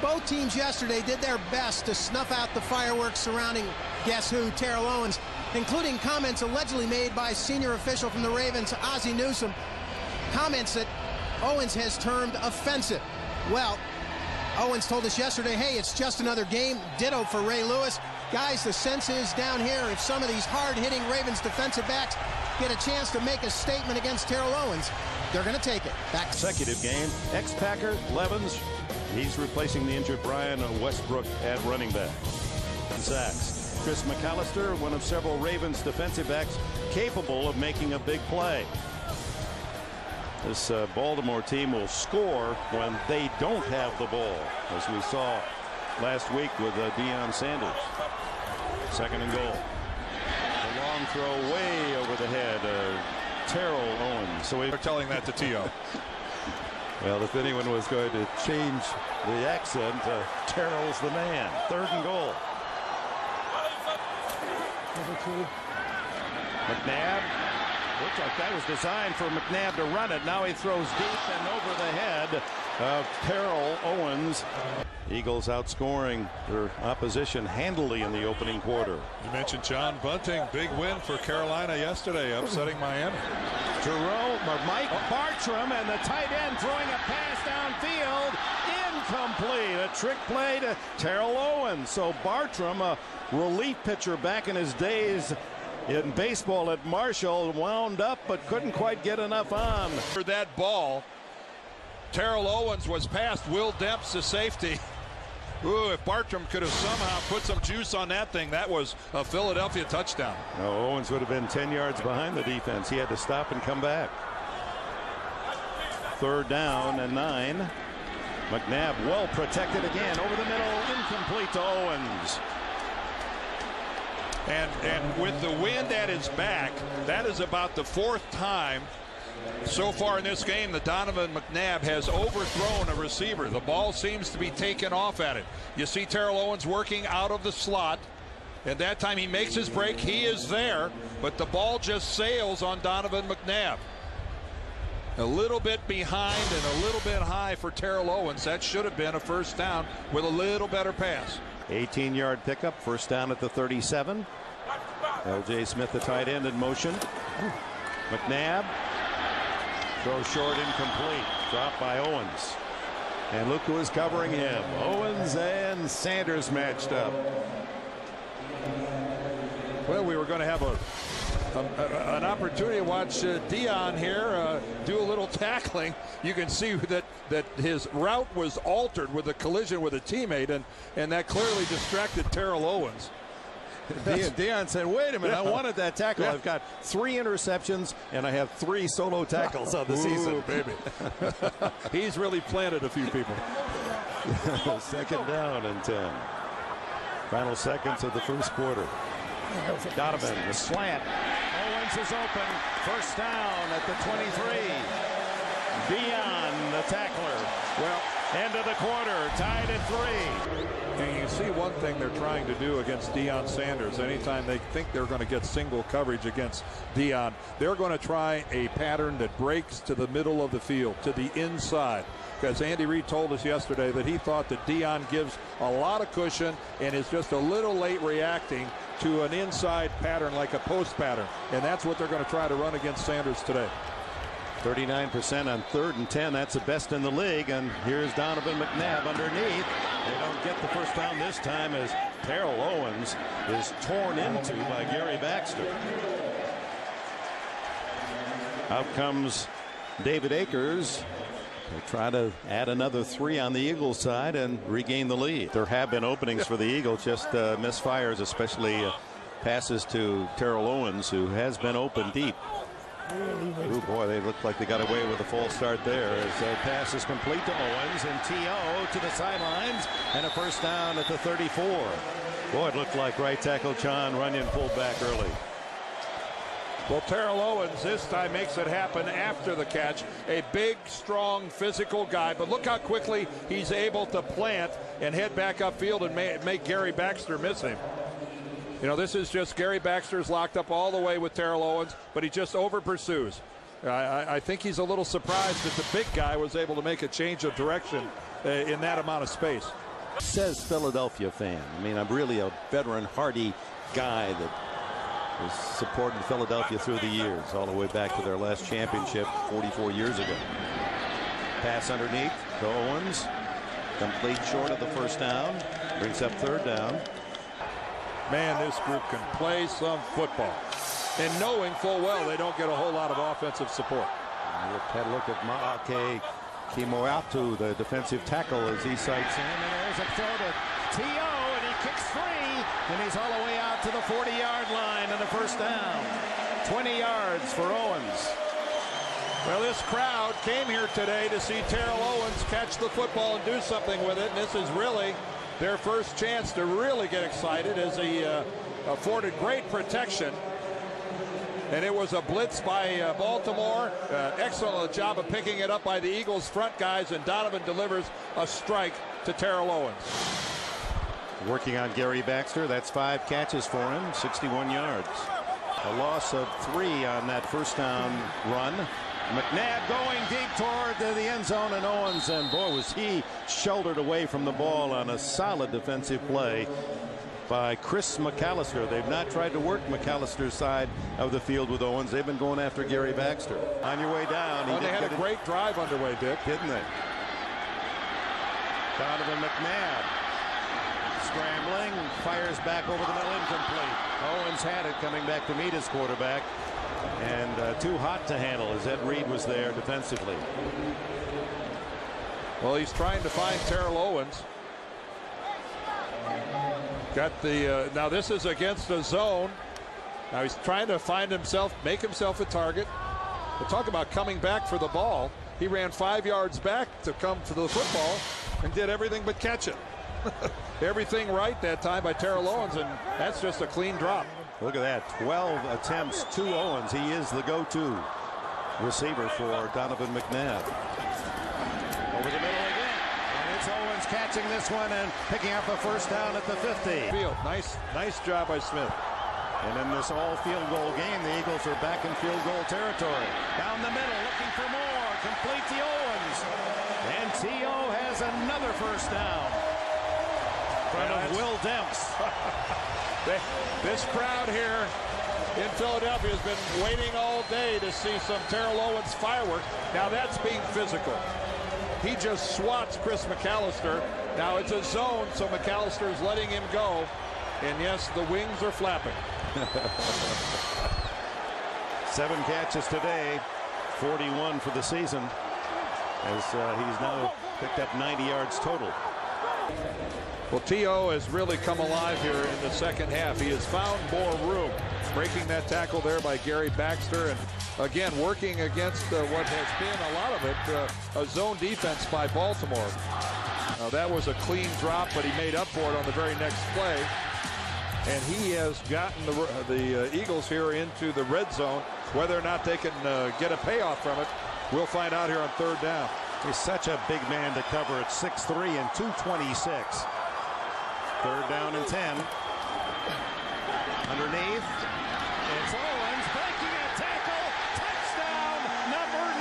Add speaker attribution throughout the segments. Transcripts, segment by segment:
Speaker 1: Both teams yesterday did their best to snuff out the fireworks surrounding guess who, Terrell Owens, including comments allegedly made by senior official from the Ravens, Ozzie Newsome, comments that Owens has termed offensive. Well, Owens told us yesterday, hey, it's just another game. Ditto for Ray Lewis. Guys, the sense is down here, if some of these hard-hitting Ravens defensive backs get a chance to make a statement against Terrell Owens, they're going to take it. Back
Speaker 2: consecutive game. Ex-Packer, Levens. He's replacing the injured Brian Westbrook at running back. Sacks. Chris Mcallister, one of several Ravens defensive backs capable of making a big play. This Baltimore team will score when they don't have the ball, as we saw last week with Deion Sanders. Second and goal. A long throw way over the head of Terrell Owens. So we're
Speaker 3: telling that to T.O.
Speaker 2: Well, if anyone was going to change the accent, Terrell's the man. Third and goal. McNabb. Looks like that was designed for McNabb to run it. Now he throws deep and over the head of Terrell Owens. Eagles outscoring their opposition handily in the opening quarter.
Speaker 3: You mentioned John Bunting. Big win for Carolina yesterday, upsetting Miami.
Speaker 2: Mike Bartram and the tight end throwing a pass downfield. Incomplete. A trick play to Terrell Owens. So Bartram, a relief pitcher back in his days in baseball at Marshall, wound up but couldn't quite get enough on.
Speaker 3: For that ball, Terrell Owens was past Will Demp's to safety. Ooh, if Bartram could have somehow put some juice on that thing, that was a Philadelphia touchdown.
Speaker 2: No, Owens would have been 10 yards behind the defense. He had to stop and come back. Third down and 9. McNabb well protected again over the middle, incomplete to Owens.
Speaker 3: And with the wind at his back, that is about the 4th time so far in this game that Donovan McNabb has overthrown a receiver. The ball seems to be taken off at it. You see Terrell Owens working out of the slot, and that time he makes his break. He is there, but the ball just sails on Donovan McNabb. A little bit behind and a little bit high for Terrell Owens. That should have been a first down with a little better pass.
Speaker 2: 18-yard pickup, first down at the 37. L.J. Smith, the tight end, in motion. McNabb. Throw short, incomplete. Dropped by Owens. And look who is covering him. Owens and Sanders matched up.
Speaker 3: Well, we were going to have an opportunity to watch Deion here do a little tackling. You can see that his route was altered with a collision with a teammate, and that clearly distracted Terrell Owens.
Speaker 2: Deion said, wait a minute, I wanted that tackle. I've got 3 interceptions, and I have 3 solo tackles on the season.
Speaker 3: Baby. He's really planted a few people.
Speaker 2: Second down and 10. Final seconds of the first quarter. Donovan, the slant. Owens is open. First down at the 23. Deion, the tackler. Well, end of the quarter, tied at 3.
Speaker 3: And you see one thing they're trying to do against Deion Sanders. Anytime they think they're going to get single coverage against Deion, they're going to try a pattern that breaks to the middle of the field, to the inside. Because Andy Reid told us yesterday that he thought that Deion gives a lot of cushion and is just a little late reacting to an inside pattern like a post pattern. And that's what they're going to try to run against Sanders today.
Speaker 2: 39% on 3rd and 10. That's the best in the league. And here's Donovan McNabb underneath. They don't get the first down this time as Terrell Owens is torn into by Gary Baxter. Out comes David Akers. They try to add another 3 on the Eagles side and regain the lead. There have been openings for the Eagles, just misfires, especially passes to Terrell Owens, who has been open deep. Oh boy, they look like they got away with a false start there as the pass is complete to Owens, and T.O. to the sidelines, and a first down at the 34. Boy, it looked like right tackle John Runyon pulled back early.
Speaker 3: Well, Terrell Owens this time makes it happen after the catch. A big, strong, physical guy, but look how quickly he's able to plant and head back upfield and make Gary Baxter miss him. You know, this is just Gary Baxter's locked up all the way with Terrell Owens, but he just over pursues. I think he's a little surprised that the big guy was able to make a change of direction in that amount of space.
Speaker 2: Says Philadelphia fan. I mean, I'm really a veteran, hardy guy that has supported Philadelphia through the years, all the way back to their last championship 44 years ago. Pass underneath to Owens. Complete short of the first down. Brings up third down.
Speaker 3: Man, this group can play some football. And knowing full well they don't get a whole lot of offensive support.
Speaker 2: We've had a look at Maake Kimoatu, the defensive tackle, as he sights in. And there's a throw to T.O. and he kicks free. And he's all the way out to the 40-yard line and a first down. 20 yards for Owens.
Speaker 3: Well, this crowd came here today to see Terrell Owens catch the football and do something with it. And this is really their first chance to really get excited, as he afforded great protection. And it was a blitz by Baltimore. Excellent job of picking it up by the Eagles front guys, and Donovan delivers a strike to Terrell Owens.
Speaker 2: Working on Gary Baxter. That's 5 catches for him, 61 yards. A loss of 3 on that first down run. McNabb going deep toward the end zone, and Owens, and boy, was he shouldered away from the ball on a solid defensive play by Chris Mcallister. They've not tried to work McAllister's side of the field with Owens. They've been going after Gary Baxter. On your way down.
Speaker 3: They had a great drive underway, Dick.
Speaker 2: Didn't they? Donovan McNabb scrambling, fires back over the middle, incomplete. Owens had it, coming back to meet his quarterback. And too hot to handle, as Ed Reed was there defensively.
Speaker 3: Well, he's trying to find Terrell Owens. Got the now this is against a zone. Now he's trying to find himself, make himself a target. But talk about coming back for the ball. He ran 5 yards back to come for the football and did everything but catch it. Everything right that time by Terrell Owens, and that's just a clean drop.
Speaker 2: Look at that, 12 attempts to Owens. He is the go-to receiver for Donovan McNabb. Over the middle again, and it's Owens catching this one and picking up a first down at the 50.
Speaker 3: Nice job by Smith.
Speaker 2: And in this all field goal game, the Eagles are back in field goal territory. Down the middle, looking for more, complete to Owens. And T.O. has another first down. In front of Will Demps.
Speaker 3: This crowd here in Philadelphia has been waiting all day to see some Terrell Owens fireworks. Now that's being physical. He just swats Chris Mcallister. Now it's a zone, so McAllister is letting him go. And yes, the wings are flapping.
Speaker 2: 7 catches today, 41 for the season, as he's now picked up 90 yards total.
Speaker 3: Well, T.O. has really come alive here in the second half. He has found more room, breaking that tackle there by Gary Baxter, and again working against what has been a lot of it, a zone defense by Baltimore. That was a clean drop, but he made up for it on the very next play. And he has gotten the Eagles here into the red zone. Whether or not they can get a payoff from it, we'll find out here on third down.
Speaker 2: He's such a big man to cover at 6'3" and 226. Third down and 10. Underneath. It's Owens breaking a tackle. Touchdown, number 9.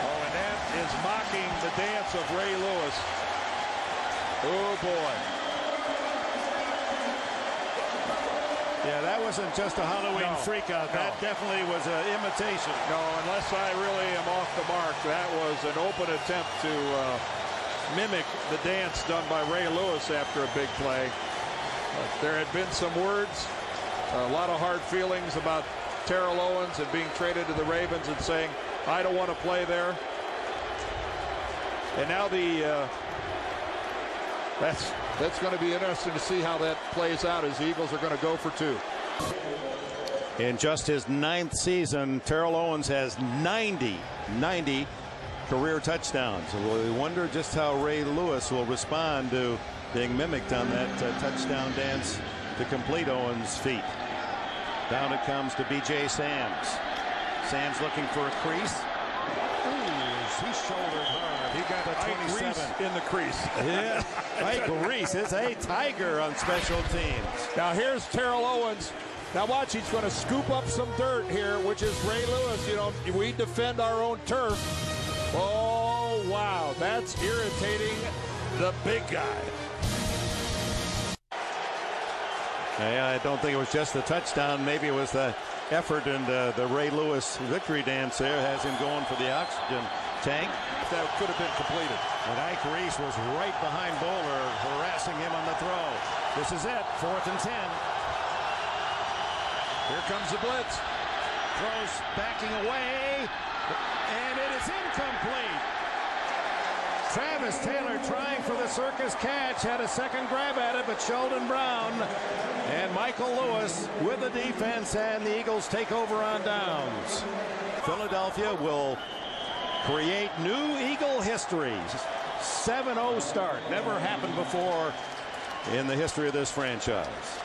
Speaker 3: Oh, and that is mocking the dance of Ray Lewis. Oh, boy.
Speaker 2: Yeah, that wasn't just a Halloween freakout. That definitely was an imitation.
Speaker 3: No, unless I really am off the mark, that was an open attempt to mimic the dance done by Ray Lewis after a big play. There had been some words, a lot of hard feelings about Terrell Owens and being traded to the Ravens and saying, I don't want to play there. And now that's going to be interesting to see how that plays out, as the Eagles are going to go for 2.
Speaker 2: In just his 9th season, Terrell Owens has 90 career touchdowns. We wonder just how Ray Lewis will respond to being mimicked on that touchdown dance to complete Owens' feat. Down it comes to B.J. Sams. Sams looking for a crease. Ooh, he shouldered hard. He got a 27
Speaker 3: in the crease.
Speaker 2: Yeah, Ike Reese is a tiger on special teams.
Speaker 3: Now here's Terrell Owens
Speaker 4: Now watch, he's going to scoop up some dirt here, which is Ray Lewis. You know, we defend our own turf. Oh, wow, that's irritating the big guy.
Speaker 2: I don't think it was just the touchdown. Maybe it was the effort and the Ray Lewis victory dance there has him going for the oxygen tank.
Speaker 4: That could have been completed.
Speaker 2: And Ike Reese was right behind Boller, harassing him on the throw. This is it, 4th and 10.
Speaker 3: Here comes the blitz.
Speaker 2: Throws backing away, and it is incomplete. Travis Taylor trying for the circus catch, had a second grab at it, but Sheldon Brown and Michael Lewis with the defense, and the Eagles take over on downs. Philadelphia will create new Eagle history. 7-0 start. Never happened before in the history of this franchise.